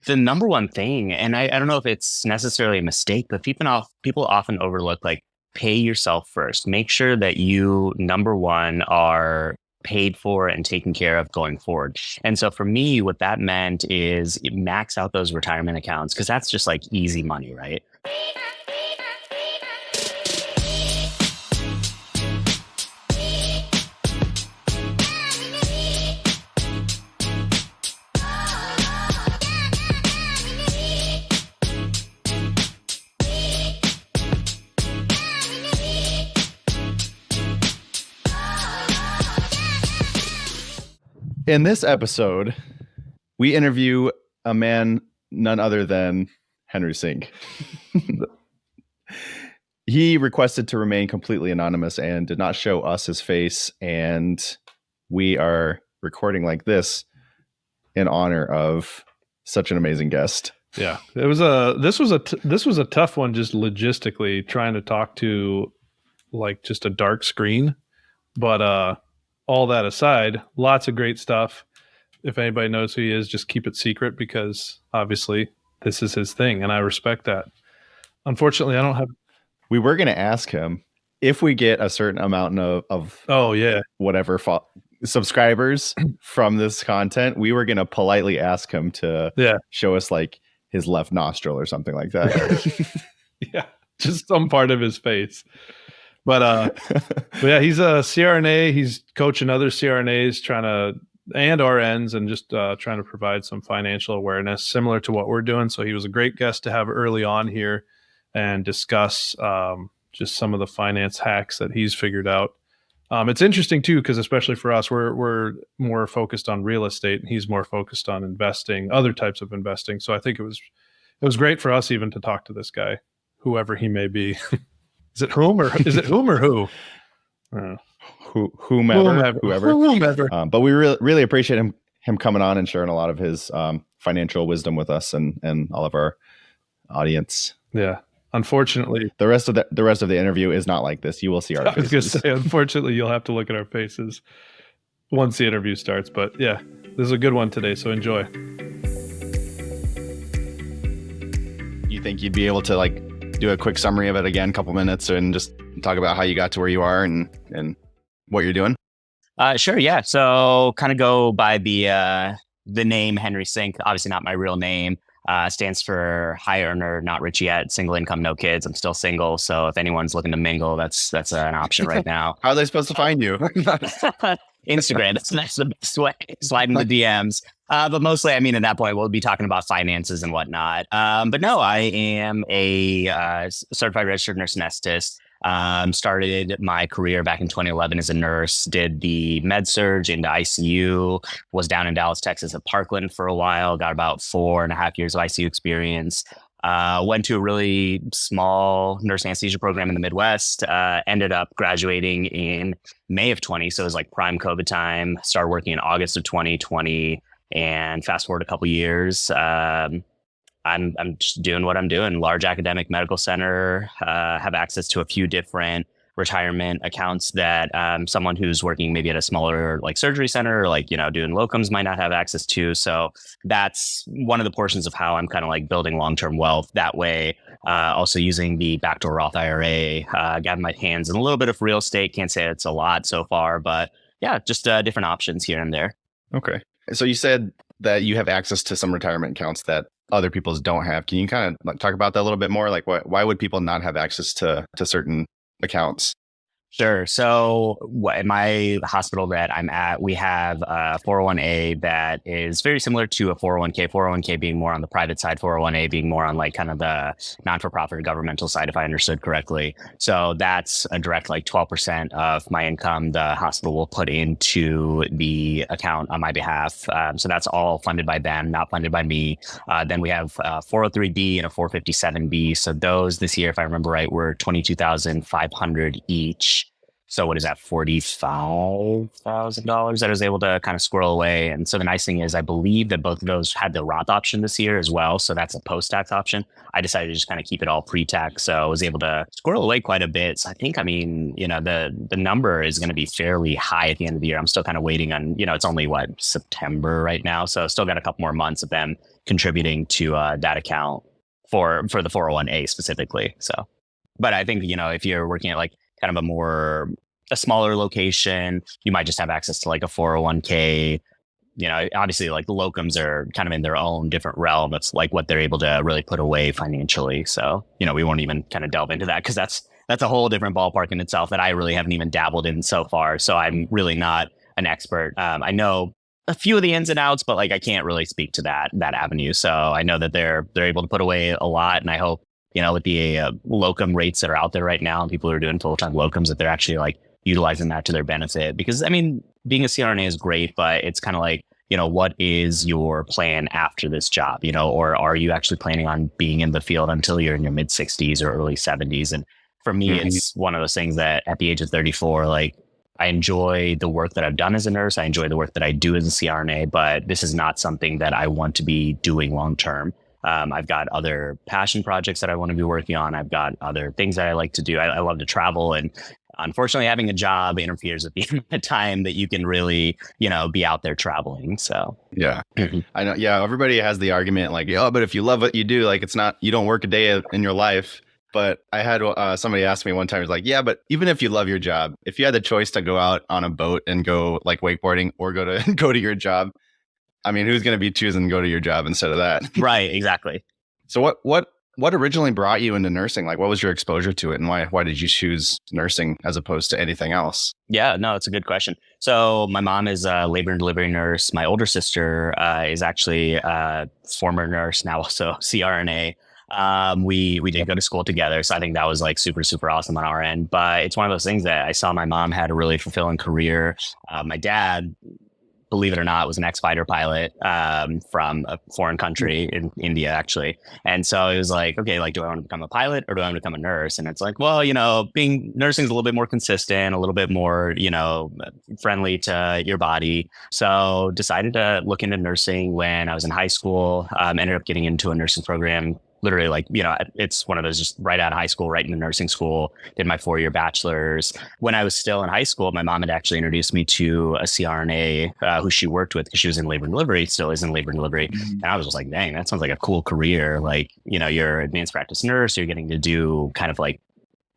the number one thing, and I don't know if it's necessarily a mistake, but people often overlook like pay yourself first. Make sure that you, number one, are paid for and taken care of going forward. And so for me, what that meant is max out those retirement accounts because that's just like easy money, right? In this episode, we interview a man none other than Henry Sink. He requested to remain completely anonymous and did not show us his face, and we are recording like this in honor of such an amazing guest. Yeah, this was a tough one, just logistically trying to talk to like just a dark screen, but all that aside, lots of great stuff. If anybody knows who he is, just keep it secret because obviously this is his thing, and I respect that. Unfortunately, I don't have. We were going to ask him if we get a certain amount of whatever subscribers from this content. We were going to politely ask him to show us like his left nostril or something like that. Yeah, just some part of his face. But yeah, he's a CRNA. He's coaching other CRNAs and RNs and just trying to provide some financial awareness similar to what we're doing. So he was a great guest to have early on here and discuss just some of the finance hacks that he's figured out. It's interesting too, because especially for us, we're more focused on real estate and he's more focused on investing, other types of investing. So I think it was great for us even to talk to this guy, whoever he may be. Is it whom or who? Whomever. But we really appreciate him coming on and sharing a lot of his financial wisdom with us and all of our audience. Yeah. Unfortunately, the rest of the interview is not like this. You will see our faces. I was gonna say, unfortunately, you'll have to look at our faces once the interview starts. But yeah, this is a good one today, so enjoy. You think you'd be able to like do a quick summary of it again, couple minutes, and just talk about how you got to where you are and what you're doing? Sure. Yeah. So kind of go by the name Henry Sink, obviously not my real name, stands for high earner, not rich yet, single income, no kids. I'm still single. So if anyone's looking to mingle, that's an option right now. How are they supposed to find you? Instagram. That's the best way. Slide in the DMs. But mostly, I mean, at that point, we'll be talking about finances and whatnot. But no, I am a certified registered nurse anesthetist. Started my career back in 2011 as a nurse, did the med surge into ICU, was down in Dallas, Texas at Parkland for a while, got about 4.5 years of ICU experience. Went to a really small nurse anesthesia program in the Midwest, ended up graduating in May of 20. So it was like prime COVID time, started working in August of 2020 and fast forward a couple years. I'm just doing what I'm doing. Large academic medical center, have access to a few different retirement accounts that someone who's working maybe at a smaller like surgery center or like, doing locums might not have access to. So that's one of the portions of how I'm kind of like building long-term wealth that way. Also using the backdoor Roth IRA, got my hands in a little bit of real estate. Can't say it's a lot so far, but yeah, just different options here and there. Okay. So you said that you have access to some retirement accounts that other people's don't have. Can you kind of like talk about that a little bit more? Like why would people not have access to certain accounts? Sure. So in my hospital that I'm at, we have a 401a that is very similar to a 401k, 401k being more on the private side, 401a being more on like kind of the non-for-profit governmental side, if I understood correctly. So that's a direct like 12% of my income the hospital will put into the account on my behalf. So that's all funded by them, not funded by me. Then we have a 403b and a 457b. So those this year, if I remember right, were $22,500 each. So what is that, $45,000 that I was able to kind of squirrel away. And so the nice thing is I believe that both of those had the Roth option this year as well. So that's a post-tax option. I decided to just kind of keep it all pre-tax. So I was able to squirrel away quite a bit. So I think, the number is going to be fairly high at the end of the year. I'm still kind of waiting on, it's only September right now. So still got a couple more months of them contributing to that account for the 401a specifically. So, but I think, if you're working at like kind of a smaller location, you might just have access to like a 401k. Obviously like locums are kind of in their own different realm. It's like what they're able to really put away financially. So, we won't even kind of delve into that because that's a whole different ballpark in itself that I really haven't even dabbled in so far. So I'm really not an expert. I know a few of the ins and outs, but like I can't really speak to that avenue. So I know that they're able to put away a lot, and I hope with the locum rates that are out there right now and people who are doing full-time locums that they're actually like utilizing that to their benefit. Because I mean, being a CRNA is great, but it's kind of like, what is your plan after this job, or are you actually planning on being in the field until you're in your mid 60s or early 70s? And for me, it's one of those things that at the age of 34, like I enjoy the work that I've done as a nurse. I enjoy the work that I do as a CRNA, but this is not something that I want to be doing long term. I've got other passion projects that I want to be working on. I've got other things that I like to do. I love to travel, and unfortunately, having a job interferes with the time that you can really, be out there traveling. So yeah, I know. Yeah, everybody has the argument like, but if you love what you do, like you don't work a day in your life. But I had somebody ask me one time, was like, yeah, but even if you love your job, if you had the choice to go out on a boat and go like wakeboarding or go to your job, I mean, who's going to be choosing to go to your job instead of that? Right. Exactly. So what originally brought you into nursing? Like, what was your exposure to it, and why did you choose nursing as opposed to anything else? Yeah, no, it's a good question. So my mom is a labor and delivery nurse. My older sister is actually a former nurse, now also CRNA. We did go to school together, so I think that was like super, super awesome on our end. But it's one of those things that I saw my mom had a really fulfilling career. My dad, believe it or not, was an ex-fighter pilot from a foreign country in India, actually. And so it was like, okay, like, do I want to become a pilot or do I want to become a nurse? And it's like, well, nursing is a little bit more consistent, a little bit more, friendly to your body. So decided to look into nursing when I was in high school, ended up getting into a nursing program. Literally, like, it's one of those just right out of high school, right into nursing school, did my 4-year bachelor's. When I was still in high school, my mom had actually introduced me to a CRNA who she worked with because she was in labor and delivery, still is in labor and delivery. And I was just like, dang, that sounds like a cool career. Like, you're an advanced practice nurse, you're getting to do kind of like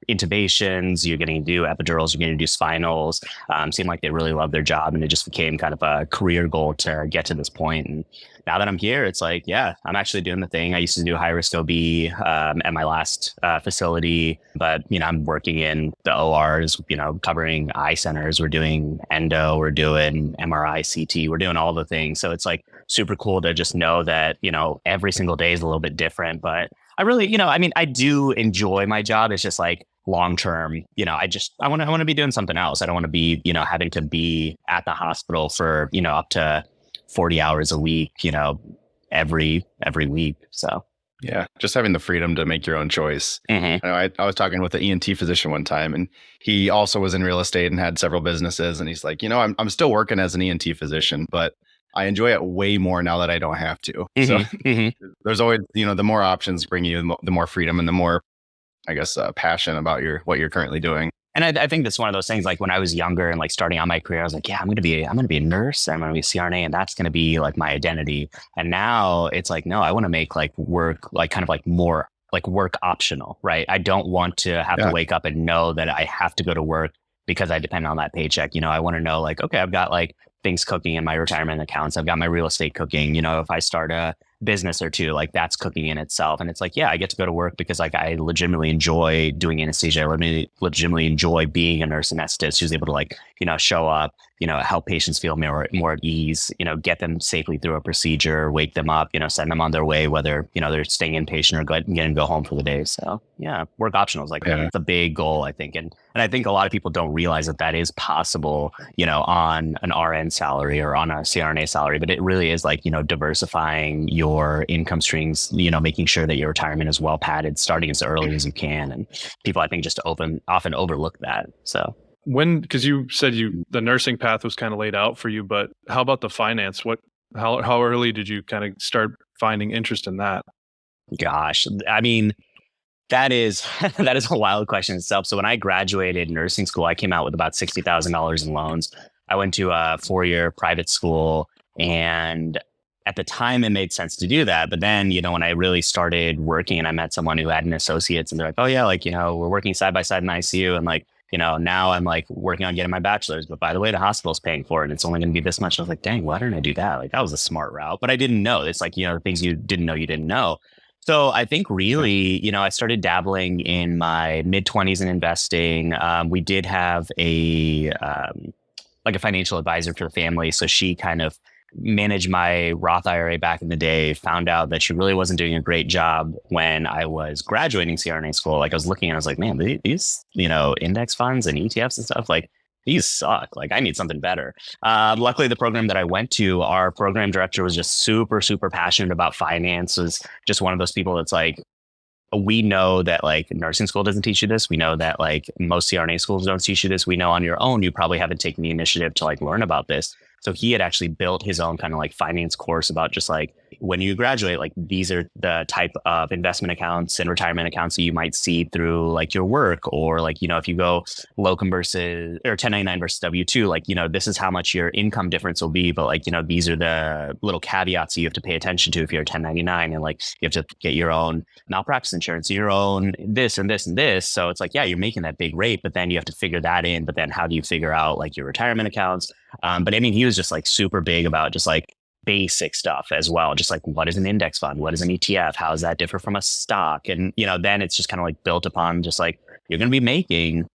intubations, you're getting to do epidurals, you're getting to do spinals. Seemed like they really loved their job, and it just became kind of a career goal to get to this point. And now that I'm here, it's like, yeah, I'm actually doing the thing. I used to do high risk OB at my last facility, but I'm working in the ORs, covering eye centers. We're doing endo, we're doing MRI, CT, we're doing all the things. So it's like super cool to just know that every single day is a little bit different. But I really, I do enjoy my job. It's just like long term, I want to be doing something else. I don't want to be, having to be at the hospital for, up to 40 hours a week, every week. So yeah, just having the freedom to make your own choice. I was talking with an ENT physician one time, and he also was in real estate and had several businesses. And he's like, I'm still working as an ENT physician, but I enjoy it way more now that I don't have to. So there's always, the more options bring you the more freedom and the more, I guess, passion about what you're currently doing. And I think that's one of those things, like when I was younger and like starting out my career, I was like, yeah, I'm going to be a nurse. I'm going to be a CRNA, and that's going to be like my identity. And now it's like, no, I want to make like work, like kind of like more like work optional, right? I don't want to have to wake up and know that I have to go to work because I depend on that paycheck. I want to know like, okay, I've got like things cooking in my retirement accounts. I've got my real estate cooking. If I start a business or two, like that's cooking in itself. And it's like, yeah, I get to go to work because like I legitimately enjoy doing anesthesia. I legitimately enjoy being a nurse anesthetist who's able to like, show up, help patients feel more at ease, get them safely through a procedure, wake them up, send them on their way, whether, they're staying inpatient or getting to go home for the day. So yeah, work optional is like the big goal, I think. And I think a lot of people don't realize that is possible, on an RN salary or on a CRNA salary, but it really is like, diversifying your income streams, making sure that your retirement is well padded, starting as early as you can. And people, I think, just often overlook that. So because you said the nursing path was kind of laid out for you, but how about the finance? How early did you kind of start finding interest in that? Gosh, I mean, that is a wild question itself. So when I graduated nursing school, I came out with about $60,000 in loans. I went to a 4-year private school, and at the time, it made sense to do that. But then, when I really started working and I met someone who had an associate's and they're like, oh yeah, like, we're working side by side in ICU. And like, now I'm like working on getting my bachelor's, but by the way, the hospital's paying for it and it's only going to be this much. I was like, dang, why didn't I do that? Like that was a smart route, but I didn't know. It's like, things you didn't know. So I think really, I started dabbling in my mid-20s in investing. We did have a financial advisor for the family. So she kind of managed my Roth IRA back in the day, found out that she really wasn't doing a great job when I was graduating CRNA school. Like I was looking and I was like, man, these, index funds and ETFs and stuff, like these suck. Like I need something better. Luckily, the program that I went to, our program director was just super, super passionate about finance, was just one of those people that's like, we know that like nursing school doesn't teach you this. We know that like most CRNA schools don't teach you this. We know on your own, you probably haven't taken the initiative to like learn about this. So he had actually built his own kind of like finance course about just like when you graduate, like these are the type of investment accounts and retirement accounts that you might see through like your work, or like, if you go locum versus or 1099 versus W2, like, this is how much your income difference will be. But like, these are the little caveats that you have to pay attention to if you're a 1099, and like you have to get your own malpractice insurance, your own this and this and this. So it's like, yeah, you're making that big rate, but then you have to figure that in. But then how do you figure out like your retirement accounts? But I mean, he was just like super big about just like basic stuff as well. Just like, what is an index fund? What is an ETF? How does that differ from a stock? And, then it's just kind of like built upon just like, you're going to be making,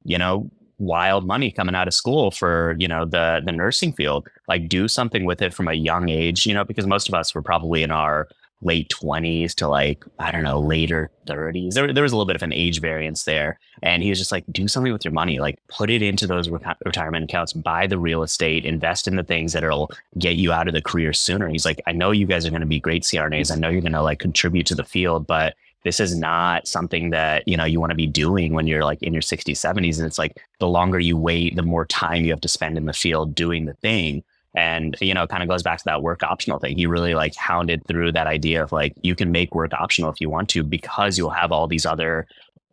wild money coming out of school for, the nursing field. Like do something with it from a young age, because most of us were probably in our late 20s to like, I don't know, later 30s. There was a little bit of an age variance there. And he was just like, do something with your money, like put it into those retirement accounts, buy the real estate, invest in the things that'll get you out of the career sooner. He's like, I know you guys are going to be great CRNAs. I know you're going to like contribute to the field, but this is not something that, you want to be doing when you're like in your 60s, 70s. And it's like, the longer you wait, the more time you have to spend in the field doing the thing. And, it kind of goes back to that work optional thing. He really like hounded through that idea of like, you can make work optional if you want to, because you'll have all these other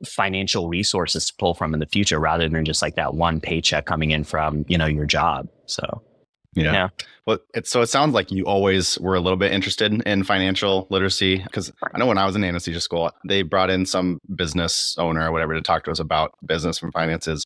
financial resources to pull from in the future, rather than just like that one paycheck coming in from, your job. So, yeah. Well, it sounds like you always were a little bit interested in financial literacy, because I know when I was in anesthesia school, they brought in some business owner or whatever to talk to us about business and finances.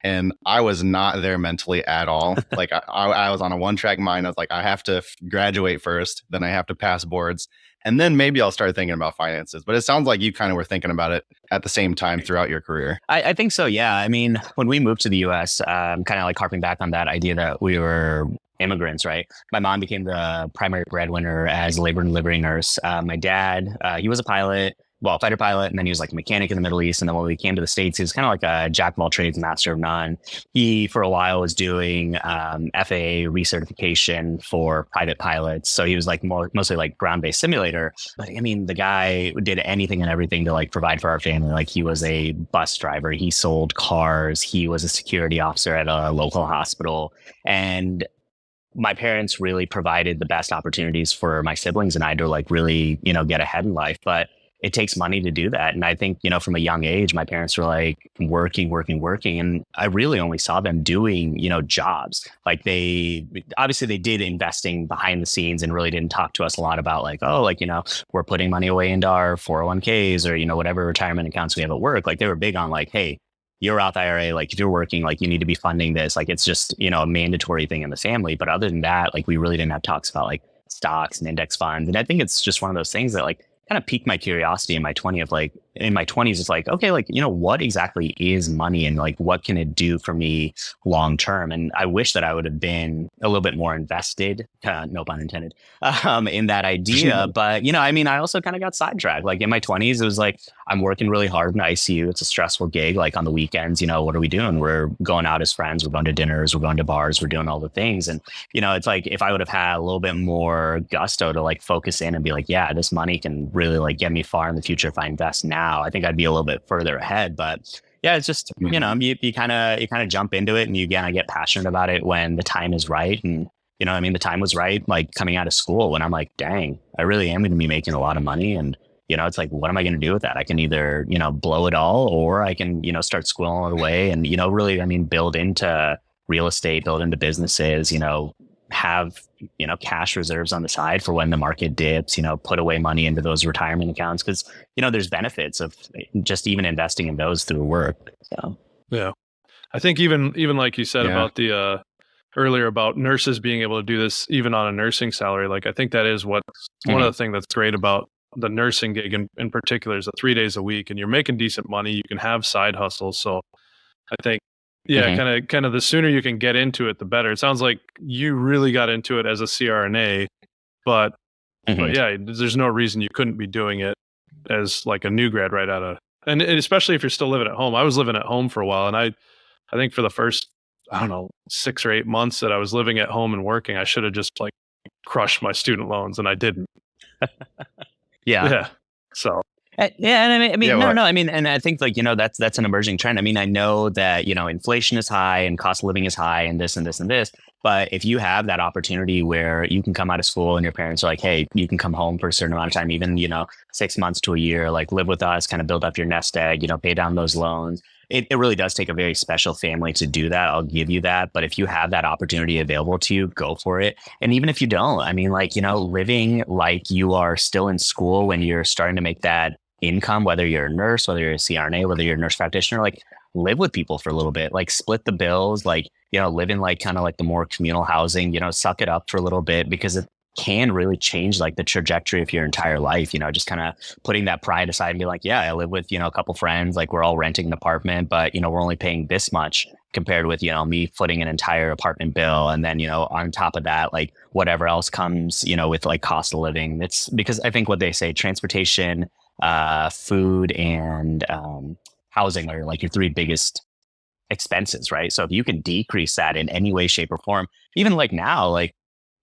And I was not there mentally at all. Like I was on a one-track mind. I was like, I have to graduate first, then I have to pass boards, and then maybe I'll start thinking about finances. But it sounds like you kind of were thinking about it at the same time throughout your career. I think so, yeah. I mean, when we moved to the US, kind of like harping back on that idea that we were immigrants, right? My mom became the primary breadwinner as a labor and delivery nurse. My dad, he was a pilot. Well, fighter pilot, and then he was like a mechanic in the Middle East. And then when we came to the States, he was kind of like a jack of all trades, master of none. He, for a while, was doing FAA recertification for private pilots. So he was like mostly like ground-based simulator. But I mean, the guy did anything and everything to like provide for our family. Like he was a bus driver. He sold cars. He was a security officer at a local hospital. And my parents really provided the best opportunities for my siblings and I to like really, get ahead in life. But it takes money to do that. And I think, from a young age, my parents were like working. And I really only saw them doing, jobs. Like they did investing behind the scenes and really didn't talk to us a lot about like, oh, like, we're putting money away into our 401ks or, whatever retirement accounts we have at work. Like they were big on like, hey, your Roth IRA, like if you're working, like you need to be funding this. Like it's just, a mandatory thing in the family. But other than that, like we really didn't have talks about like stocks and index funds. And I think it's just one of those things that like kind of piqued my curiosity in my 20s. It's like, okay, like, what exactly is money and like, what can it do for me long term? And I wish that I would have been a little bit more invested, no pun intended, in that idea. But, I also kind of got sidetracked. Like in my 20s, it was like, I'm working really hard in ICU. It's a stressful gig. Like on the weekends, what are we doing? We're going out as friends. We're going to dinners. We're going to bars. We're doing all the things. And, it's like, if I would have had a little bit more gusto to like focus in and be like, yeah, this money can really like get me far in the future if I invest now, I think I'd be a little bit further ahead. But yeah, it's just, you kind of jump into it and you kind of get passionate about it when the time is right. And, the time was right, like coming out of school when I'm like, dang, I really am going to be making a lot of money. And, it's like, what am I going to do with that? I can either, blow it all, or I can, start squirreling it away and, really, build into real estate, build into businesses, have, cash reserves on the side for when the market dips, put away money into those retirement accounts. Cause, there's benefits of just even investing in those through work. So, yeah. I think even like you said about the, earlier about nurses being able to do this even on a nursing salary. Like, I think that is one of the things that's great about the nursing gig in particular is the 3 days a week and you're making decent money. You can have side hustles. So I think, kind of the sooner you can get into it, the better. It sounds like you really got into it as a CRNA, but yeah, there's no reason you couldn't be doing it as like a new grad right out of, and especially if you're still living at home. I was living at home for a while, and I think for the first, I don't know, 6 or 8 months that I was living at home and working, I should have just like crushed my student loans, and I didn't. Yeah. So. Yeah, and I mean, no. I mean, and I think like, that's an emerging trend. I mean, I know that, inflation is high and cost of living is high and this and this and this. But if you have that opportunity where you can come out of school and your parents are like, hey, you can come home for a certain amount of time, even, 6 months to a year, like live with us, kind of build up your nest egg, pay down those loans. It really does take a very special family to do that. I'll give you that. But if you have that opportunity available to you, go for it. And even if you don't, I mean, like, living like you are still in school when you're starting to make that income, whether you're a nurse, whether you're a CRNA, whether you're a nurse practitioner, like live with people for a little bit, like split the bills, like, live in like kind of like the more communal housing, suck it up for a little bit, because it can really change like the trajectory of your entire life, just kind of putting that pride aside and be like, yeah, I live with, a couple friends, like we're all renting an apartment, but, we're only paying this much compared with, me footing an entire apartment bill. And then, on top of that, like whatever else comes, with like cost of living. It's because I think what they say, transportation, food and housing are like your 3 biggest expenses, right? So if you can decrease that in any way, shape, or form, even like now, like,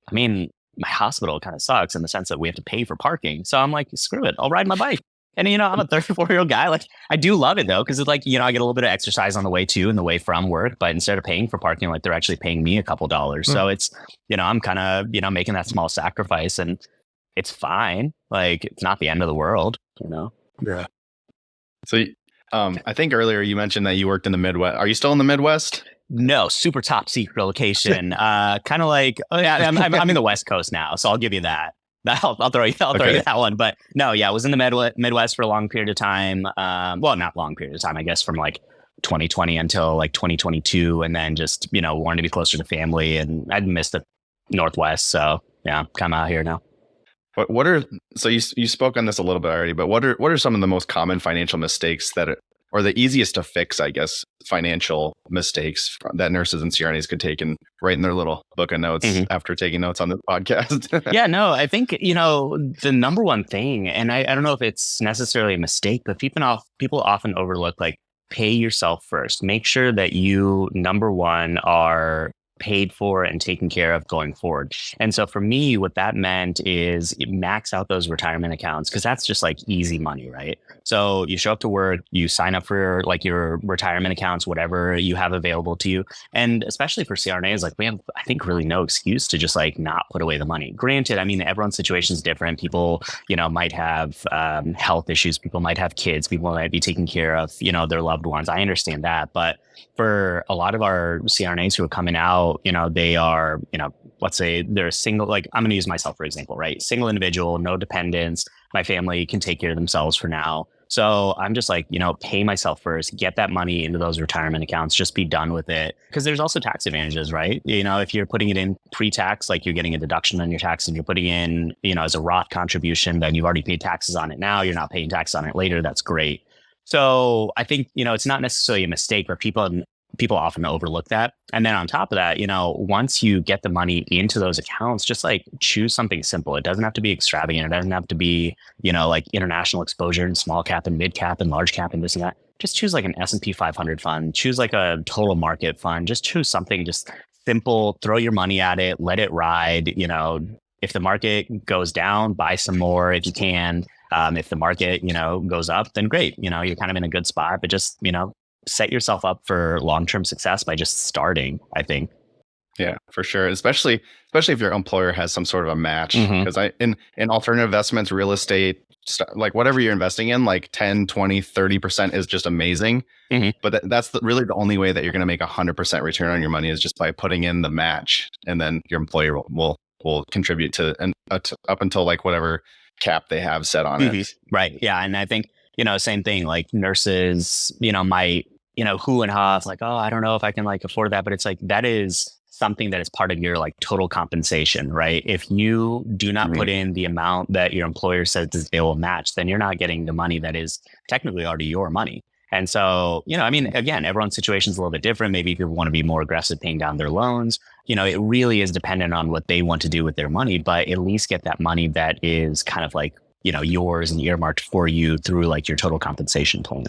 I mean, my hospital kind of sucks in the sense that we have to pay for parking. So I'm like, screw it, I'll ride my bike. And, I'm a 34-year-old guy. Like, I do love it though, because it's like, I get a little bit of exercise on the way to and the way from work. But instead of paying for parking, like they're actually paying me a couple dollars. So it's, I'm kind of, making that small sacrifice, and it's fine. Like, it's not the end of the world, Yeah. So, I think earlier you mentioned that you worked in the Midwest. Are you still in the Midwest? No, super top secret location. Kind of like, I'm in the West Coast now, so I'll give you that. I'll throw you that one. But no, yeah, I was in the Midwest for a long period of time. Well, not long period of time, I guess, from like 2020 until like 2022, and then just wanted to be closer to family, and I'd missed the Northwest, so yeah, come out here now. What are, so you spoke on this a little bit already, but what are some of the most common financial mistakes or the easiest to fix, I guess, financial mistakes that nurses and CRNAs could take and write in their little book of notes after taking notes on the podcast? Yeah, no, I think, the number one thing, and I don't know if it's necessarily a mistake, but people often overlook, like, pay yourself first. Make sure that you, number one, are paid for and taken care of going forward. And so for me, what that meant is max out those retirement accounts, because that's just like easy money, right? So you show up to work, you sign up for like your retirement accounts, whatever you have available to you. And especially for CRNAs, like we have, I think, really no excuse to just like not put away the money. Granted, I mean, everyone's situation is different. People, might have health issues. People might have kids. People might be taking care of, their loved ones. I understand that. But for a lot of our CRNAs who are coming out, they are, let's say they're a single, like I'm going to use myself, for example, right? Single individual, no dependents. My family can take care of themselves for now. So I'm just like, pay myself first, get that money into those retirement accounts, just be done with it. Because there's also tax advantages, right? If you're putting it in pre-tax, like you're getting a deduction on your tax, and you're putting in, as a Roth contribution, then you've already paid taxes on it now. You're not paying taxes on it later. That's great. So I think, it's not necessarily a mistake, but people often overlook that. And then on top of that, once you get the money into those accounts, just like choose something simple. It doesn't have to be extravagant. It doesn't have to be, like international exposure and small cap and mid cap and large cap and this and that. Just choose like an S&P 500 fund, choose like a total market fund, just choose something just simple, throw your money at it, let it ride. If the market goes down, buy some more if you can. If the market, goes up, then great. You're kind of in a good spot, but just, set yourself up for long-term success by just starting, I think. Yeah, for sure. Especially if your employer has some sort of a match, because in alternative investments, real estate, like whatever you're investing in, like 10, 20, 30% is just amazing. Mm-hmm. But that's really the only way that you're going to make 100% return on your money is just by putting in the match. And then your employer will contribute to up until like whatever cap they have set on it. Right. Yeah. And I think, same thing, like nurses, might, who and ha's like, oh, I don't know if I can like afford that. But it's like, that is something that is part of your like total compensation, right? If you do not put in the amount that your employer says they will match, then you're not getting the money that is technically already your money. And so, again, everyone's situation is a little bit different. Maybe people want to be more aggressive paying down their loans. It really is dependent on what they want to do with their money, but at least get that money that is kind of like, yours and earmarked for you through like your total compensation plan.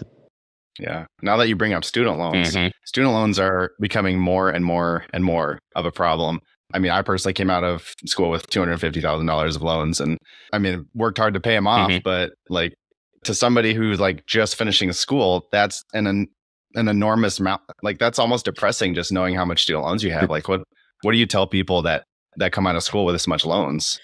Yeah. Now that you bring up student loans, student loans are becoming more and more and more of a problem. I mean, I personally came out of school with $250,000 of loans and worked hard to pay them off, but like to somebody who's like just finishing school, that's an enormous amount. Like that's almost depressing just knowing how much student loans you have. Like what do you tell people that come out of school with this much loans?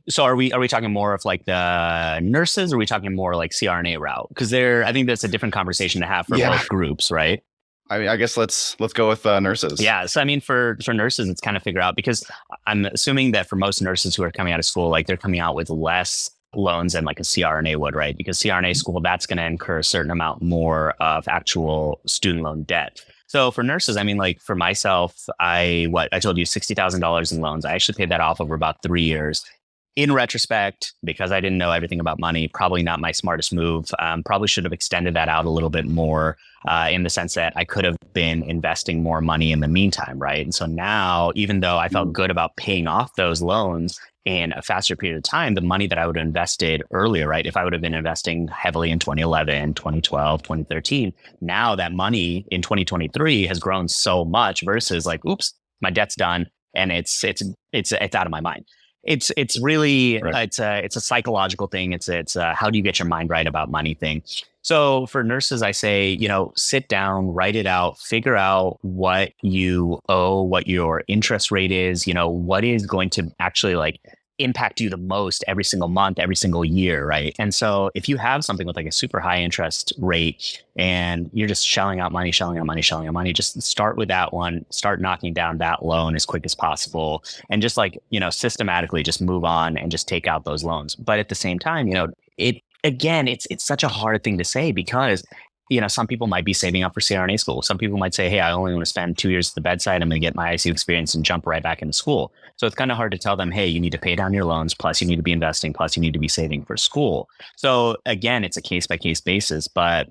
So are we talking more of like the nurses, or are we talking more like CRNA route? Because I think that's a different conversation to have for both groups, right? I guess let's go with nurses. Yeah. So for nurses, it's kind of figure out, because I'm assuming that for most nurses who are coming out of school, like they're coming out with less loans than like a CRNA would, right? Because CRNA school, that's going to incur a certain amount more of actual student loan debt. So for nurses, like for myself, I told you $60,000 in loans. I actually paid that off over about 3 years. In retrospect, because I didn't know everything about money, probably not my smartest move. Probably should have extended that out a little bit more in the sense that I could have been investing more money in the meantime, right? And so now, even though I felt good about paying off those loans in a faster period of time, the money that I would have invested earlier, right? If I would have been investing heavily in 2011, 2012, 2013, now that money in 2023 has grown so much versus like, oops, my debt's done and it's out of my mind. It's really, it's a psychological thing. It's how do you get your mind right about money thing. So for nurses, I say, sit down, write it out, figure out what you owe, what your interest rate is, what is going to actually like impact you the most every single month, every single year, right? And so if you have something with like a super high interest rate and you're just shelling out money, just start with that one, start knocking down that loan as quick as possible. And just like, systematically just move on and just take out those loans. But at the same time, it's such a hard thing to say because, some people might be saving up for CRNA school. Some people might say, hey, I only want to spend 2 years at the bedside. I'm going to get my ICU experience and jump right back into school. So it's kind of hard to tell them, hey, you need to pay down your loans, plus you need to be investing, plus you need to be saving for school. So again, it's a case by case basis, but,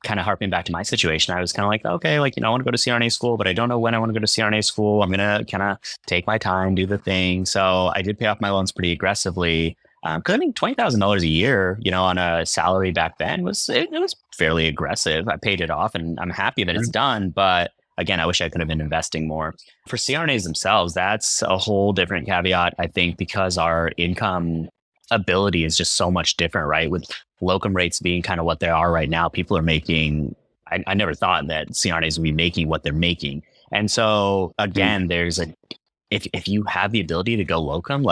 kind of harping back to my situation, I was kind of like, okay, like, I want to go to CRNA school, but I don't know when I want to go to CRNA school. I'm going to kind of take my time, do the thing. So I did pay off my loans pretty aggressively. Because $20,000 a year, on a salary back then was fairly aggressive. I paid it off and I'm happy that it's done. But again, I wish I could have been investing more. For CRNAs themselves, that's a whole different caveat, I think, because our income ability is just so much different, right? With locum rates being kind of what they are right now, people are making, I never thought that CRNAs would be making what they're making. And so again, there's if you have the ability to go locum,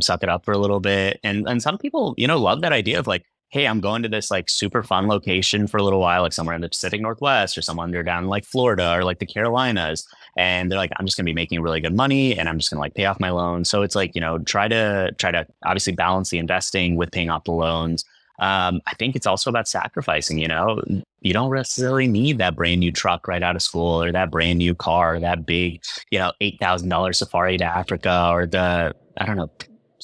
suck it up for a little bit. And some people, love that idea of like, hey, I'm going to this like super fun location for a little while, like somewhere in the Pacific Northwest or somewhere down in like Florida or like the Carolinas. And they're like, I'm just going to be making really good money and I'm just going to like pay off my loans. So it's like, try to obviously balance the investing with paying off the loans. I think it's also about sacrificing, you don't necessarily need that brand new truck right out of school or that brand new car, or that big, $8,000 safari to Africa or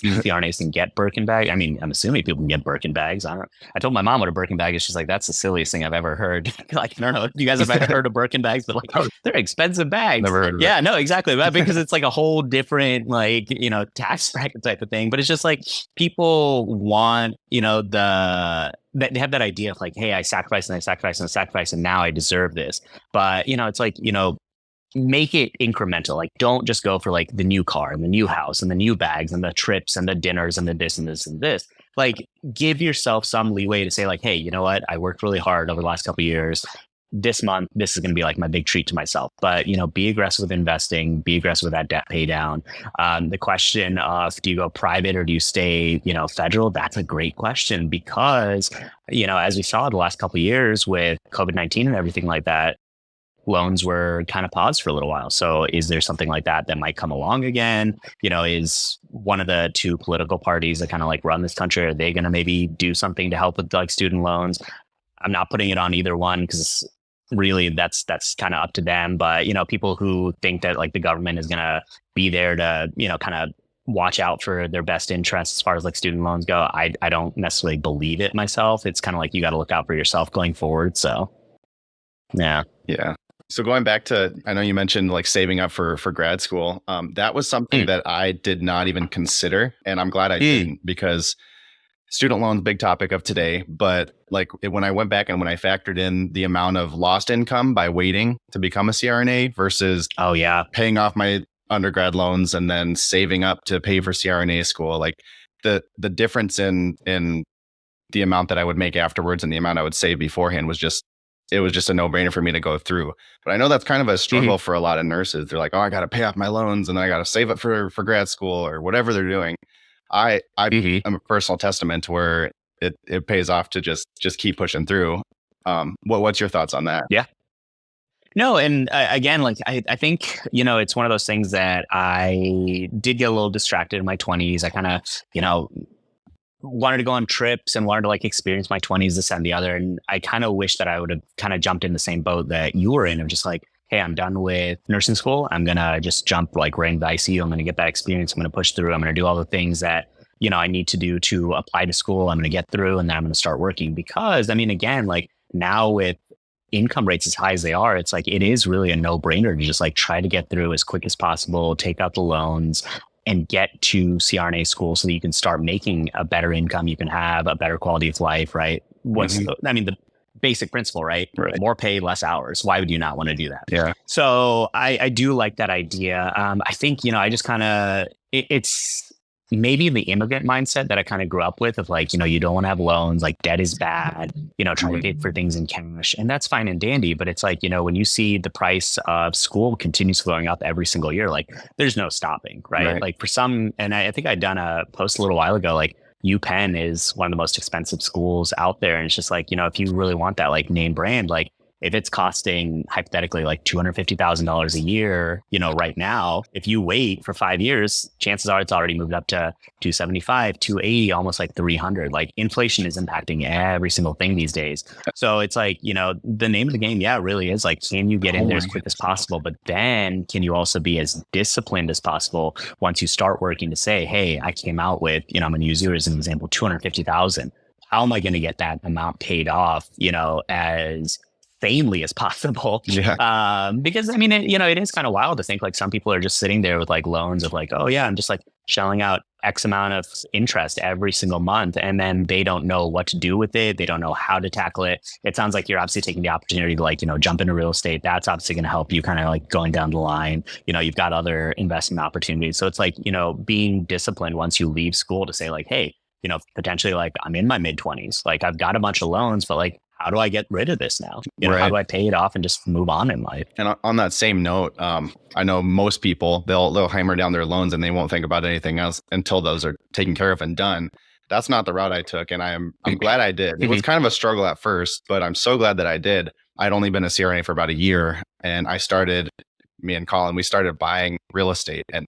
CRNAs can get Birkin bag. I'm assuming people can get Birkin bags. I told my mom what a Birkin bag is. She's like, that's the silliest thing I've ever heard. Like, I don't know if you guys have ever heard of Birkin bags, but like, they're expensive bags. Never heard of it. Yeah, no, exactly. Because it's like a whole different, like, tax bracket type of thing. But it's just like people want, they have that idea of like, hey, I sacrificed and now I deserve this. But, it's like, make it incremental. Like, don't just go for like the new car and the new house and the new bags and the trips and the dinners and the this and this and this. Like, give yourself some leeway to say like, hey, you know what? I worked really hard over the last couple of years. this month, this is going to be like my big treat to myself. But, be aggressive with investing, be aggressive with that debt pay down. The question of, do you go private or do you stay, federal? That's a great question because, as we saw the last couple of years with COVID-19 and everything like that, loans were kind of paused for a little while. So is there something like that might come along again? Is one of the two political parties that kind of like run this country, are they going to maybe do something to help with like student loans? I'm not putting it on either one because really that's kind of up to them. But, people who think that like the government is going to be there to, kind of watch out for their best interests as far as like student loans go, I don't necessarily believe it myself. It's kind of like you got to look out for yourself going forward. So, yeah. Yeah. So going back to, I know you mentioned like saving up for grad school. That was something that I did not even consider. And I'm glad I didn't, because student loans, big topic of today. But like when I went back and when I factored in the amount of lost income by waiting to become a CRNA versus paying off my undergrad loans and then saving up to pay for CRNA school, like the difference in the amount that I would make afterwards and the amount I would save beforehand was just a no-brainer for me to go through. But I know that's kind of a struggle for a lot of nurses. They're like, oh, I got to pay off my loans and then I got to save it for grad school or whatever they're doing. I'm a personal testament to where it pays off to just keep pushing through. What's your thoughts on that? Yeah. No, and again, like I think, it's one of those things that I did get a little distracted in my 20s. I kind of, wanted to go on trips and wanted to like experience my 20s, this and the other. And I kind of wish that I would have kind of jumped in the same boat that you were in, of just like, hey, I'm done with nursing school. I'm going to just jump like right into the ICU. I'm going to get that experience. I'm going to push through. I'm going to do all the things that, I need to do to apply to school. I'm going to get through and then I'm going to start working. Because I mean, again, like now with income rates as high as they are, it's like, it is really a no-brainer to just like try to get through as quick as possible, take out the loans, and get to CRNA school so that you can start making a better income. You can have a better quality of life, right? The basic principle, right? More pay, less hours. Why would you not want to do that? Yeah. So I do like that idea. I think, I just kind of, it's maybe the immigrant mindset that I kind of grew up with of like, you don't want to have loans, like debt is bad, try to pay for things in cash. And that's fine and dandy. But it's like, when you see the price of school continues going up every single year, like there's no stopping, right? Like for some, and I think I'd done a post a little while ago, like UPenn is one of the most expensive schools out there. And it's just like, if you really want that like name brand, like if it's costing hypothetically like $250,000 a year, right now, if you wait for 5 years, chances are it's already moved up to 275, 280, almost like 300. Like inflation is impacting every single thing these days. So it's like, the name of the game, really is like, can you get in there as quick as possible? But then can you also be as disciplined as possible once you start working to say, hey, I came out with, I'm going to use you as an example, 250,000. How am I going to get that amount paid off, as sanely as possible? Because I mean, it is kind of wild to think like some people are just sitting there with like loans of like, oh yeah, I'm just like shelling out X amount of interest every single month. And then they don't know what to do with it. They don't know how to tackle it. It sounds like you're obviously taking the opportunity to like, jump into real estate. That's obviously going to help you kind of like going down the line. You've got other investment opportunities. So it's like, being disciplined once you leave school to say like, hey, potentially like I'm in my mid-20s, like I've got a bunch of loans, but like, how do I get rid of this now? How do I pay it off and just move on in life? And on that same note, I know most people, they'll hammer down their loans and they won't think about anything else until those are taken care of and done. That's not the route I took. And I'm glad I did. It was kind of a struggle at first, but I'm so glad that I did. I'd only been a CRNA for about a year and me and Colin, we started buying real estate, and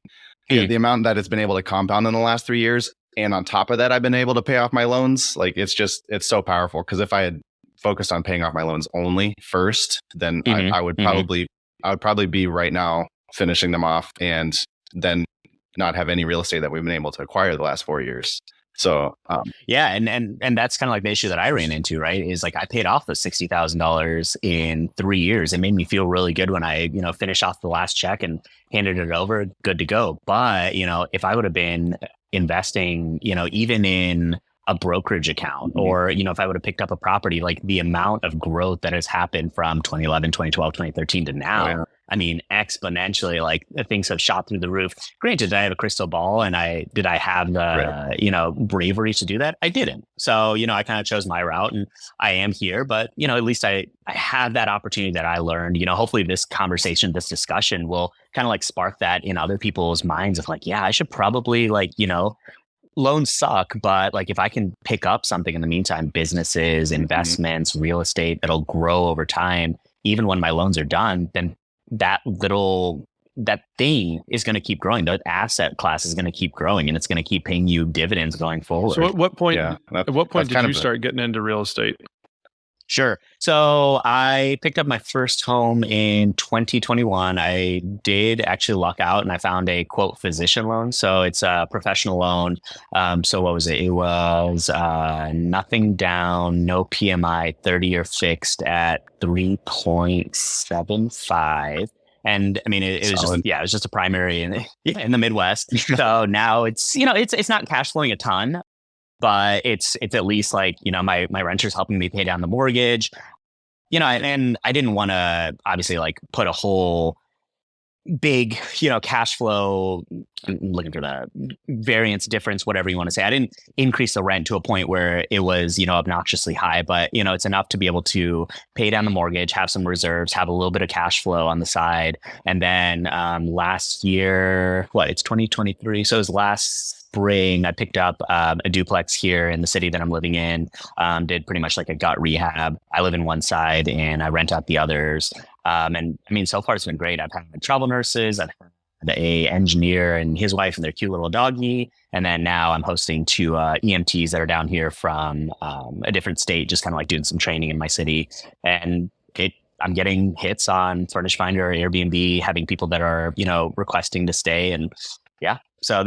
the amount that it's been able to compound in the last 3 years. And on top of that, I've been able to pay off my loans. Like it's so powerful. Because if I had focused on paying off my loans only first, then I would probably be right now finishing them off and then not have any real estate that we've been able to acquire the last 4 years. So and that's kind of like the issue that I ran into, right? Is like I paid off the $60,000 in 3 years. It made me feel really good when I, finished off the last check and handed it over, good to go. But, if I would have been investing, even in a brokerage account, or, if I would have picked up a property, like the amount of growth that has happened from 2011, 2012, 2013 to now. Oh, yeah. I mean, exponentially, like things have shot through the roof. Granted, I have a crystal ball, and did I have the, bravery to do that? I didn't. So, I kind of chose my route, and I am here, but, at least I had that opportunity that I learned. Hopefully this conversation, this discussion will kind of like spark that in other people's minds of like, yeah, I should probably like, loans suck, but like if I can pick up something in the meantime, businesses, investments, real estate that'll grow over time, even when my loans are done, then that thing is going to keep growing. That asset class is going to keep growing, and it's going to keep paying you dividends going forward. So at what point did you start getting into real estate? Sure. So I picked up my first home in 2021. I did actually luck out, and I found a quote physician loan. So it's a professional loan. So what was it? It was nothing down, no PMI, 30-year fixed at 3.75. And I mean, it was just, it was just a primary in the Midwest. So now it's, it's not cash flowing a ton, but it's at least like, my renter's helping me pay down the mortgage, and I didn't want to obviously like put a whole big, cash flow, I'm looking for the variance difference, whatever you want to say. I didn't increase the rent to a point where it was, obnoxiously high, but, it's enough to be able to pay down the mortgage, have some reserves, have a little bit of cash flow on the side. And then last year, it's 2023. So it was last spring, I picked up a duplex here in the city that I'm living in, did pretty much like a gut rehab. I live in one side and I rent out the others. And I mean, so far it's been great. I've had travel nurses, I've had a engineer and his wife and their cute little doggy. And then now I'm hosting two EMTs that are down here from a different state, just kind of like doing some training in my city. And I'm getting hits on Furnish Finder or Airbnb, having people that are, requesting to stay. And yeah, so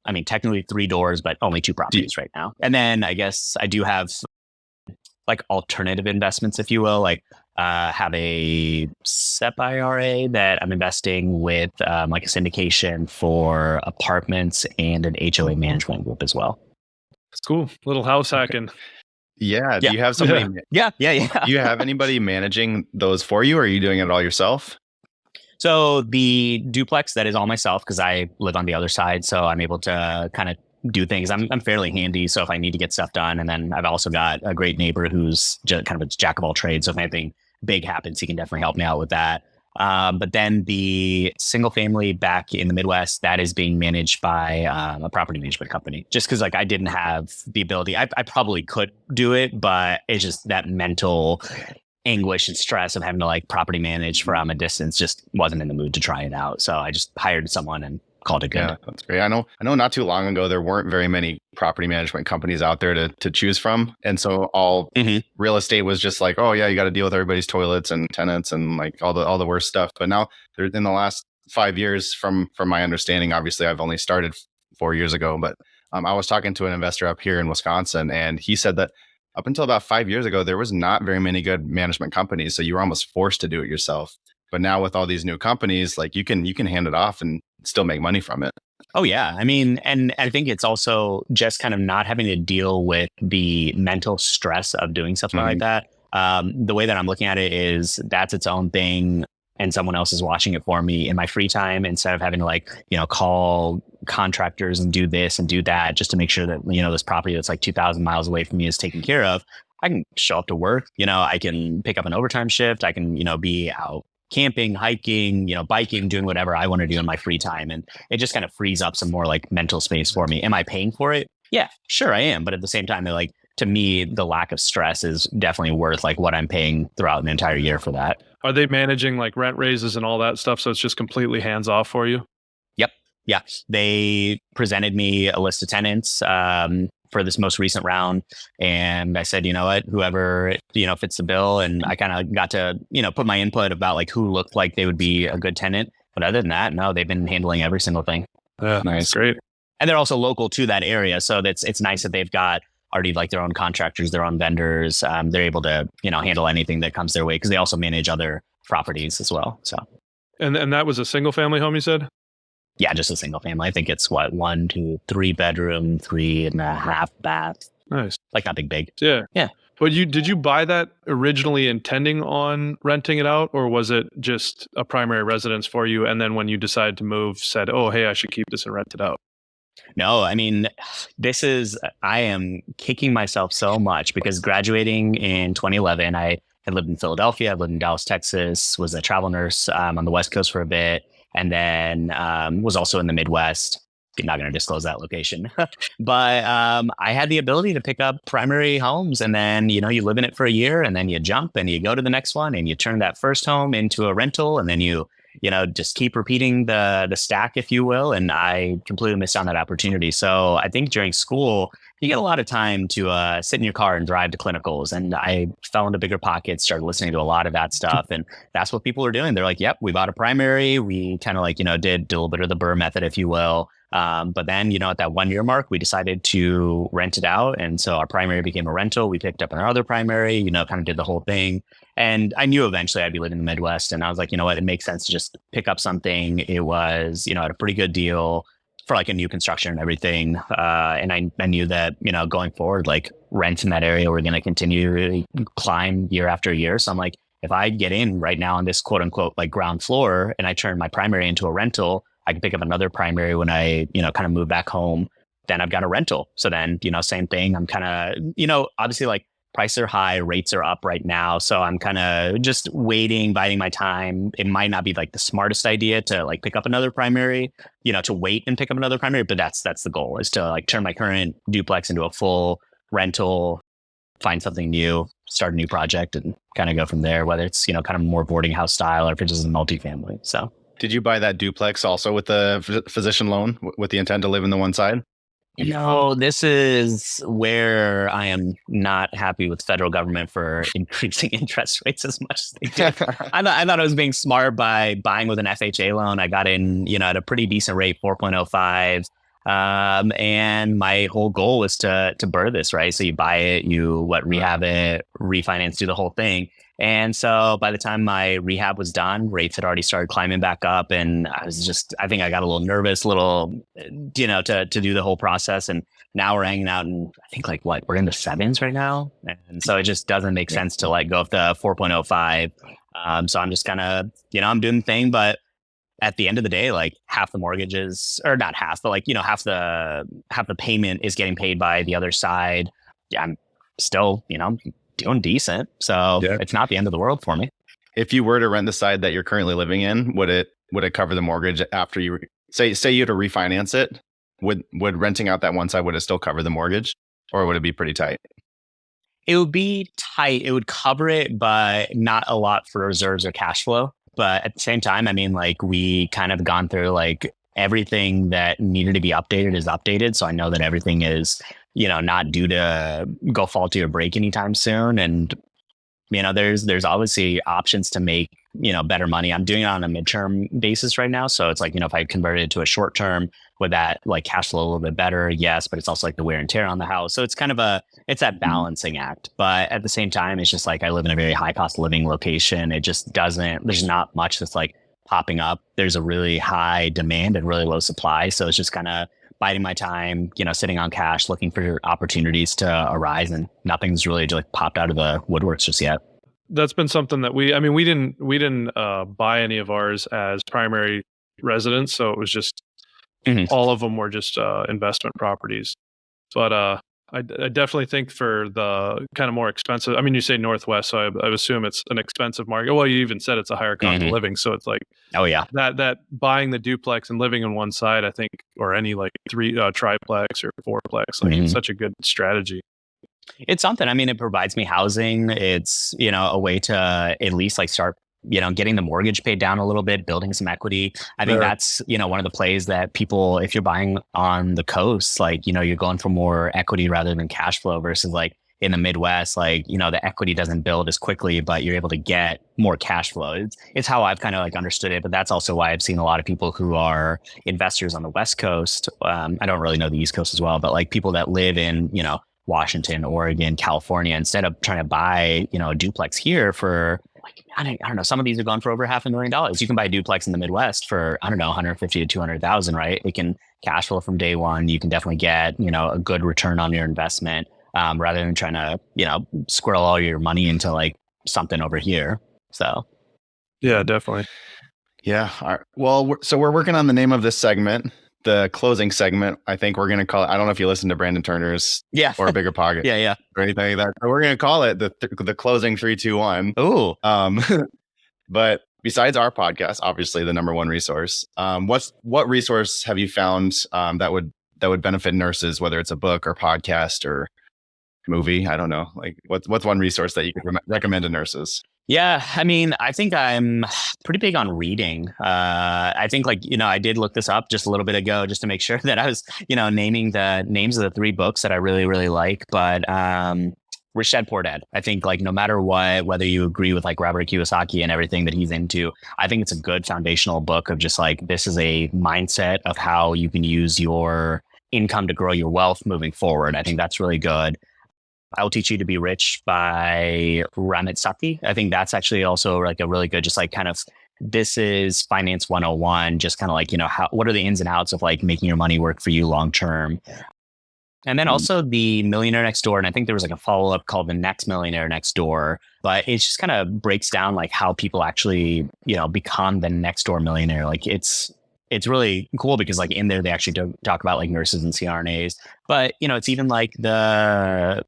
I mean, technically 3 doors, but only 2 properties right now. And then I guess I do have like alternative investments, if you will, like have a SEP IRA that I'm investing with like a syndication for apartments and an HOA management group as well. That's cool. Little house hacking. Yeah. Do you have somebody? Yeah. Do you have anybody managing those for you, or are you doing it all yourself? So the duplex, that is all myself because I live on the other side. So I'm able to kind of do things. I'm fairly handy. So if I need to get stuff done, and then I've also got a great neighbor who's just kind of a jack of all trades. So if anything big happens, he can definitely help me out with that. But then the single family back in the Midwest, that is being managed by a property management company, just because like I didn't have the ability. I probably could do it, but it's just that mental anguish and stress of having to like property manage from a distance just wasn't in the mood to try it out. So I just hired someone and called it good. Yeah, that's great. I know not too long ago, there weren't very many property management companies out there to choose from. And so all real estate was just like, oh yeah, you got to deal with everybody's toilets and tenants and like all the worst stuff. But now in the last 5 years, from my understanding, obviously I've only started 4 years ago, but I was talking to an investor up here in Wisconsin, and he said that up until about 5 years ago, there was not very many good management companies. So you were almost forced to do it yourself. But now with all these new companies, like you can hand it off and still make money from it. Oh, yeah. I mean, and I think it's also just kind of not having to deal with the mental stress of doing something like that. The way that I'm looking at it is that's its own thing, and someone else is watching it for me in my free time, instead of having to like, call contractors and do this and do that just to make sure that, this property that's like 2,000 miles away from me is taken care of. I can show up to work, I can pick up an overtime shift. I can, be out camping, hiking, biking, doing whatever I want to do in my free time. And it just kind of frees up some more like mental space for me. Am I paying for it? Yeah, sure I am. But at the same time, like, to me, the lack of stress is definitely worth like what I'm paying throughout an entire year for that. Are they managing like rent raises and all that stuff? So it's just completely hands off for you? Yep. Yeah. They presented me a list of tenants for this most recent round. And I said, you know what, whoever, fits the bill. And I kind of got to, put my input about like who looked like they would be a good tenant. But other than that, no, they've been handling every single thing. Yeah, nice. Great. And they're also local to that area. So it's nice that they've got already like their own contractors, their own vendors. They're able to, handle anything that comes their way because they also manage other properties as well. So. And that was a single family home, you said? Yeah, just a single family. I think it's 1, 2, 3 bedroom, 3.5 bath. Nice. Like not big. Yeah. Yeah. But did you buy that originally intending on renting it out, or was it just a primary residence for you? And then when you decided to move, said, "Oh, hey, I should keep this and rent it out." No, I mean, I am kicking myself so much because graduating in 2011, I had lived in Philadelphia, I lived in Dallas, Texas, was a travel nurse on the West Coast for a bit, and then was also in the Midwest. I'm not going to disclose that location, but I had the ability to pick up primary homes, and then you live in it for a year, and then you jump and you go to the next one, and you turn that first home into a rental, and then you just keep repeating the stack, if you will. And I completely missed on that opportunity. So I think during school, you get a lot of time to sit in your car and drive to clinicals. And I fell into bigger pockets, started listening to a lot of that stuff. And that's what people are doing. They're like, yep, we bought a primary. We kind of did a little bit of the Burr method, if you will. But then, at that 1 year mark, we decided to rent it out. And so our primary became a rental. We picked up another primary, kind of did the whole thing. And I knew eventually I'd be living in the Midwest. And I was like, you know what, it makes sense to just pick up something. It was, at a pretty good deal for like a new construction and everything. And I knew that, going forward, like rents in that area were going to continue to really climb year after year. So I'm like, if I get in right now on this quote unquote like ground floor and I turn my primary into a rental, I can pick up another primary when I, kind of move back home. Then I've got a rental. So then, same thing. I'm kind of, obviously like prices are high, rates are up right now. So I'm kind of just waiting, biding my time. It might not be like the smartest idea to like pick up another primary, to wait and pick up another primary. But that's the goal, is to like turn my current duplex into a full rental, find something new, start a new project, and kind of go from there, whether it's, kind of more boarding house style or if it's just a multifamily. So. Did you buy that duplex also with the physician loan with the intent to live in the one side? No, this is where I am not happy with federal government for increasing interest rates as much as they did. I thought I was being smart by buying with an FHA loan. I got in, at a pretty decent rate, 4.05. And my whole goal was to Burr this, right? So you buy it, rehab it, refinance, do the whole thing. And so by the time my rehab was done, rates had already started climbing back up. And I think I got a little nervous, to do the whole process. And now we're hanging out and I think we're in the 7s right now. And so it just doesn't make sense to like go up to 4.05. So I'm just kind of, I'm doing the thing, but at the end of the day, like half the mortgages, or not half, but like, half the payment is getting paid by the other side. Yeah, I'm still, doing decent. So It's not the end of the world for me. If you were to rent the side that you're currently living in, would it cover the mortgage after you say you had to refinance it? Would renting out that one side, would it still cover the mortgage, or would it be pretty tight? It would be tight. It would cover it, but not a lot for reserves or cash flow. But at the same time, I mean, like we kind of gone through like everything that needed to be updated is updated. So I know that everything is, not due to go faulty or break anytime soon. And, there's obviously options to make, better money. I'm doing it on a midterm basis right now. So it's like, if I converted it to a short term, would that like cash flow a little bit better? Yes. But it's also like the wear and tear on the house. So it's kind of it's that balancing act. But at the same time, it's just like I live in a very high cost of living location. It just there's not much that's like popping up. There's a really high demand and really low supply. So it's just kind of biding my time, sitting on cash, looking for opportunities to arise, and nothing's really like popped out of the woodworks just yet. That's been something that we didn't buy any of ours as primary residence. So it was just, all of them were just investment properties. But I definitely think for the kind of more expensive, I mean, you say Northwest, so I assume it's an expensive market. Well, you even said it's a higher cost of living. So it's like, oh yeah, that buying the duplex and living in one side, I think, or any like triplex or fourplex, like it's such a good strategy. It's something. I mean, it provides me housing. It's, a way to at least like start, getting the mortgage paid down a little bit, building some equity. I think that's, one of the plays that people, if you're buying on the coast, like, you're going for more equity rather than cash flow versus like in the Midwest, like, the equity doesn't build as quickly, but you're able to get more cash flow. It's how I've kind of like understood it. But that's also why I've seen a lot of people who are investors on the West Coast. I don't really know the East Coast as well, but like people that live in, Washington, Oregon, California, instead of trying to buy, a duplex here for like, I don't know, some of these are going for over $500,000. You can buy a duplex in the Midwest for, I don't know, 150 to 200,000, right? It can cash flow from day one. You can definitely get, a good return on your investment, rather than trying to, squirrel all your money into like something over here. So. Yeah, definitely. Yeah. All right. Well, so we're working on the name of this segment, the closing segment. I think we're going to call it, I don't know if you listen to Brandon Turner's or Bigger Pocket yeah. or anything like that. But we're going to call it the closing 3, 2, 1. Ooh. But besides our podcast, obviously the number one resource, what resource have you found that would benefit nurses, whether it's a book or podcast or movie? I don't know. Like what's one resource that you could recommend to nurses? Yeah, I mean, I think I'm pretty big on reading. I think I did look this up just a little bit ago just to make sure that I was, naming the names of the 3 books that I really, really like. But Rich Dad Poor Dad, I think no matter what, whether you agree with Robert Kiyosaki and everything that he's into, I think it's a good foundational book of just this is a mindset of how you can use your income to grow your wealth moving forward. I think that's really good. I'll Teach You to Be Rich by Ramit Sethi. I think that's actually also a really good, just this is finance 101, just what are the ins and outs of making your money work for you long term. And then also The Millionaire Next Door. And I think there was a follow-up called The Next Millionaire Next Door, but it just kind of breaks down how people actually, become the next door millionaire. It's really cool because in there, they actually talk about nurses and CRNAs, but it's even the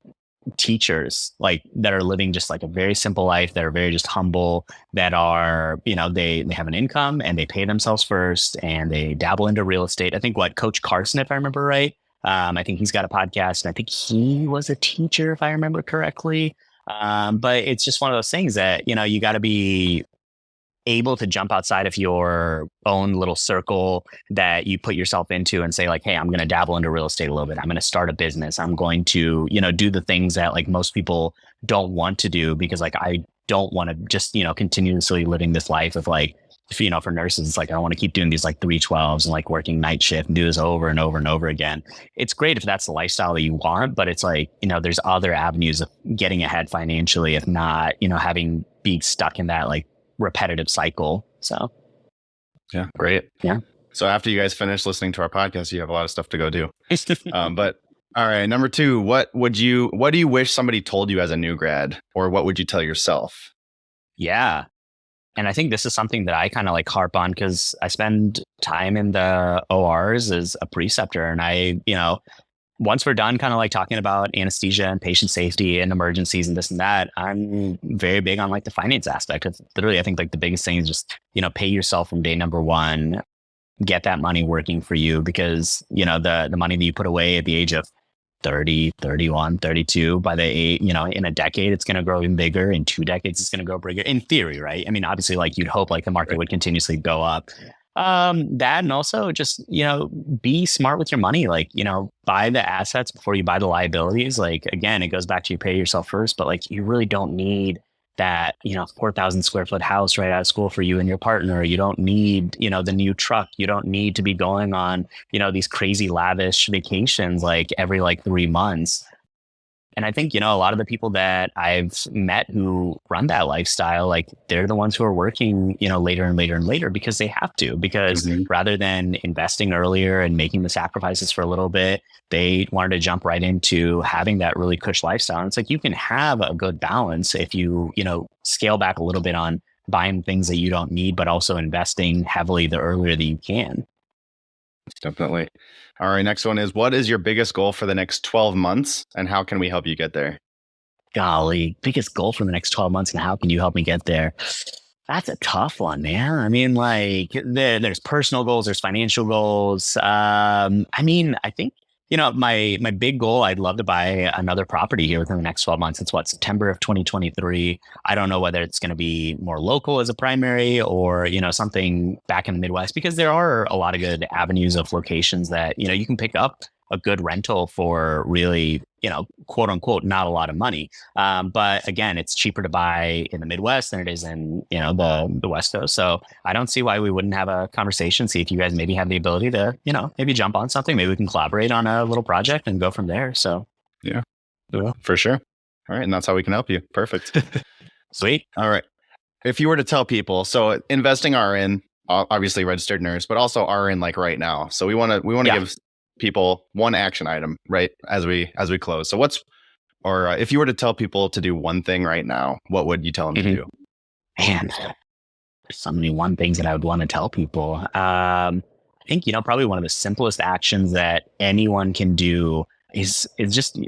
teachers that are living just a very simple life, that are very just humble, that are they have an income and they pay themselves first and they dabble into real estate. I think Coach Carson, if I remember right, I think he's got a podcast and I think he was a teacher if I remember correctly, but it's just one of those things that you got to be able to jump outside of your own little circle that you put yourself into and say hey, I'm going to dabble into real estate a little bit. I'm going to start a business. I'm going to, do the things that most people don't want to do because I don't want to just, continuously living this life of for nurses, it's I don't want to keep doing these 312s and working night shift and do this over and over and over again. It's great if that's the lifestyle that you want, but it's there's other avenues of getting ahead financially, if not, being stuck in that repetitive cycle. So yeah, great. Yeah. So after you guys finish listening to our podcast, you have a lot of stuff to go do. But all right, number 2, what do you wish somebody told you as a new grad, or what would you tell yourself? Yeah. And I think this is something that I kind of harp on because I spend time in the ORs as a preceptor, and I, once we're done kind of talking about anesthesia and patient safety and emergencies and this and that, I'm very big on the finance aspect. It's literally, I think the biggest thing is just, pay yourself from day number 1, get that money working for you because, the money that you put away at the age of 30, 31, 32, by the age, in a decade, it's going to grow even bigger. In 2 decades, it's going to grow bigger in theory, right? I mean, obviously you'd hope the market would continuously go up. That, and also just, be smart with your money, buy the assets before you buy the liabilities. Again, it goes back to you pay yourself first, but you really don't need that, 4,000 square foot house right out of school for you and your partner. You don't need, the new truck. You don't need to be going on, these crazy lavish vacations every 3 months. And I think, a lot of the people that I've met who run that lifestyle, they're the ones who are working, later and later and later because they have to, because rather than investing earlier and making the sacrifices for a little bit, they wanted to jump right into having that really cush lifestyle. And it's you can have a good balance if you, scale back a little bit on buying things that you don't need, but also investing heavily the earlier that you can. Definitely. All right. Next one is, what is your biggest goal for the next 12 months and how can we help you get there? Golly, biggest goal for the next 12 months and how can you help me get there? That's a tough one, man. I mean, there's personal goals, there's financial goals. I think, my big goal, I'd love to buy another property here within the next 12 months. It's September of 2023. I don't know whether it's going to be more local as a primary or, something back in the Midwest, because there are a lot of good avenues of locations that, you can pick up a good rental for really, quote unquote, not a lot of money. But again, it's cheaper to buy in the Midwest than it is in, the West Coast. So I don't see why we wouldn't have a conversation, see if you guys maybe have the ability to, maybe jump on something. Maybe we can collaborate on a little project and go from there. So yeah, for sure. All right. And that's how we can help you. Perfect. Sweet. All right. if you were to tell people, so investing RN, obviously registered nurse, but also RN like right now. So we want to give people one action item, right? As we close. So if you were to tell people to do one thing right now, what would you tell them to do? Man, there's so many one things that I would want to tell people. I think, probably one of the simplest actions that anyone can do is just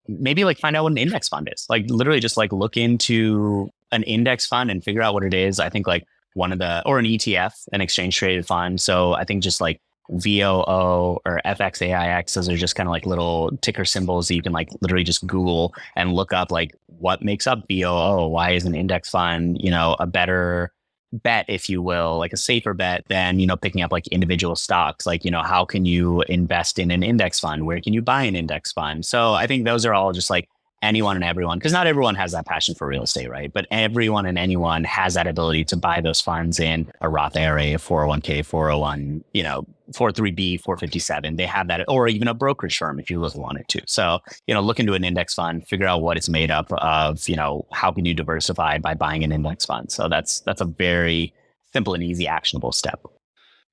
maybe like find out what an index fund is. Like literally just like look into an index fund and figure out what it is. I think like or an ETF, an exchange traded fund. So I think just like VOO or FXAIX, those are just kind of like little ticker symbols that you can like literally just Google and look up like what makes up VOO. Why is an index fund, a better bet, if you will, like a safer bet than, picking up like individual stocks? Like, how can you invest in an index fund? Where can you buy an index fund? So I think those are all just like anyone and everyone, because not everyone has that passion for real estate, right? But everyone and anyone has that ability to buy those funds in a Roth IRA, a 401k, 401, 403b, 457. They have that, or even a brokerage firm if you really wanted to. So, look into an index fund, figure out what it's made up of, how can you diversify by buying an index fund? So that's a very simple and easy actionable step.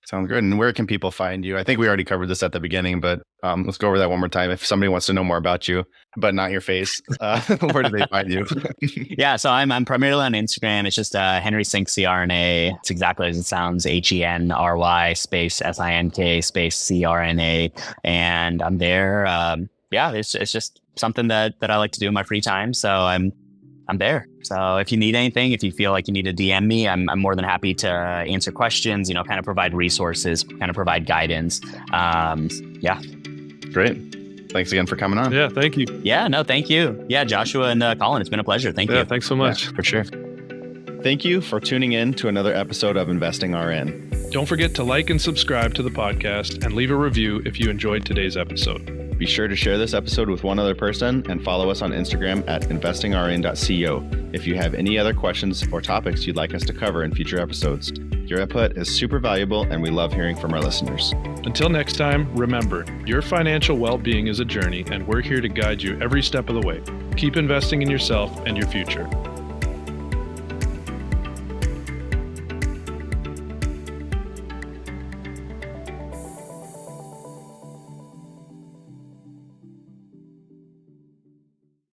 Sounds good. And where can people find you? I think we already covered this at the beginning, but let's go over that one more time. If somebody wants to know more about you, but not your face, where do they find you? Yeah, so I'm primarily on Instagram. It's just Henry Sink CRNA. It's exactly as it sounds, HENRY space SINK space CRNA. And I'm there. It's just something that I like to do in my free time. So I'm there. So if you need anything, if you feel like you need to DM me, I'm more than happy to answer questions, kind of provide resources, kind of provide guidance. Great. Thanks again for coming on. Yeah, thank you. Yeah, no, thank you. Yeah, Joshua and Colin, it's been a pleasure. Thank you. Yeah, thanks so much. Yeah, for sure. Thank you for tuning in to another episode of Investing RN. Don't forget to like and subscribe to the podcast and leave a review if you enjoyed today's episode. Be sure to share this episode with one other person and follow us on Instagram at investingrn.co if you have any other questions or topics you'd like us to cover in future episodes. Your input is super valuable and we love hearing from our listeners. Until next time, remember, your financial well-being is a journey and we're here to guide you every step of the way. Keep investing in yourself and your future.